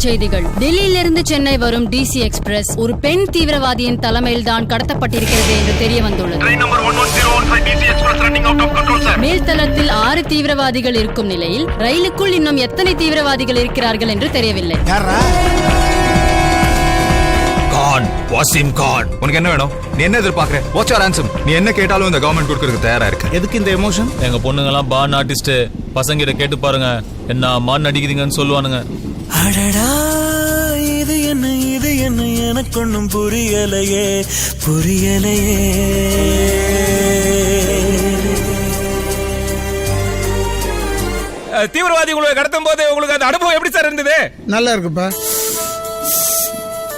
செய்திகள். டெல்லியிலிருந்து சென்னை வரும் டிசி எக்ஸ்பிரஸ் ஒரு பெண் தீவிரவாதியின் தலைமையில் தான் கடத்தப்பட்டிருக்கிறது என்று தெரிய வந்துள்ளது. மேல்தளத்தில் 6 தீவிரவாதிகள் இருக்கும் நிலையில் ரயிலுக்குள் இன்னும் எத்தனை தீவிரவாதிகள் இருக்கிறார்கள் என்று தெரியவில்லை. வாசிம் கான், உனக்கு என்ன வேணும்? நீ என்ன எதிர்பார்க்கற? Watch your answer. நீ என்ன கேட்டாலும் இந்த கவர்மெண்ட் கொடுக்கிறதுக்கு தயாரா இருக்கு. எதுக்கு இந்த எமோஷன்? எங்க பொண்ணுங்கலாம் பான் ஆர்டிஸ்ட், பசங்கிட்ட கேட்டு பாருங்க என்ன மான் நடிக்கிறீங்கன்னு சொல்லுவானுங்க. அடடா இது என்ன எனக்கு ஒன்னும் புரியலையே புரியலையே. தீவிரவாதி உங்களை கடத்தும் போது உங்களுக்கு அந்த அனுபவம் எப்படி சார் இருந்தது? நல்லா இருக்குப்பா,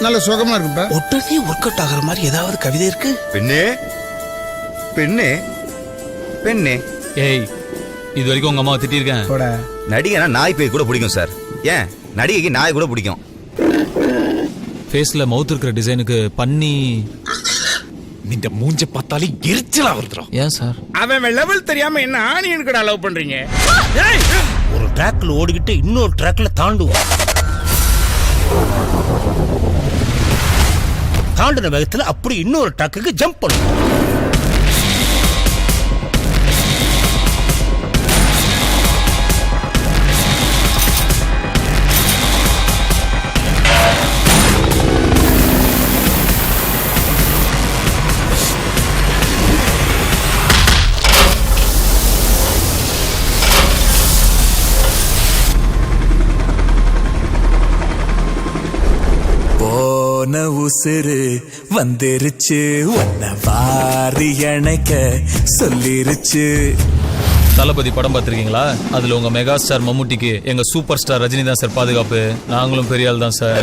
நல்ல சுகமா இருக்குப்பா. உடனே ஒர்க் அவுட் ஆகிற மாதிரி ஏதாவது கவிதை இருக்கு? பெண்ணே பெண்ணே பெண்ணே. ஏய், இது வரைக்கும் உங்க அம்மாவை திட்டிருக்கேன். நடிகைனா நாய் பேய் கூட பிடிக்கும் சார். ஏன் நடிகைக்கு நாய் கூட பிடிக்கும். ஃபேஸ்ல மவுத் இருக்கிற டிசைனுக்கு பண்ணி இந்த மூஞ்ச பார்த்தாலே எரிச்சலா வருதுடா. ஏன் சார்? அவன் லெவல் தெரியாம என்ன ஆனியன் கூட லவ் பண்றீங்க? ஒரு ட்ராக்ல ஓடிக்கிட்டு இன்னொரு ட்ராக்ல தாண்டுவோம். தாண்டின வேகத்துல அப்படி இன்னொரு ட்ராக்குக்கு ஜம்ப் பண்ணும். போன உசுறு வந்துருச்சு, உன்னை வாரி அணைக்க சொல்லிருச்சு. தளபதி படம் பார்த்திருக்கீங்களா? அதுல உங்க மெகா ஸ்டார் மம்முட்டிக்கு எங்க சூப்பர் ஸ்டார் ரஜினி தான் சார் பாதுகாப்பு. நாங்களும் பெரிய ஆள் தான் சார்.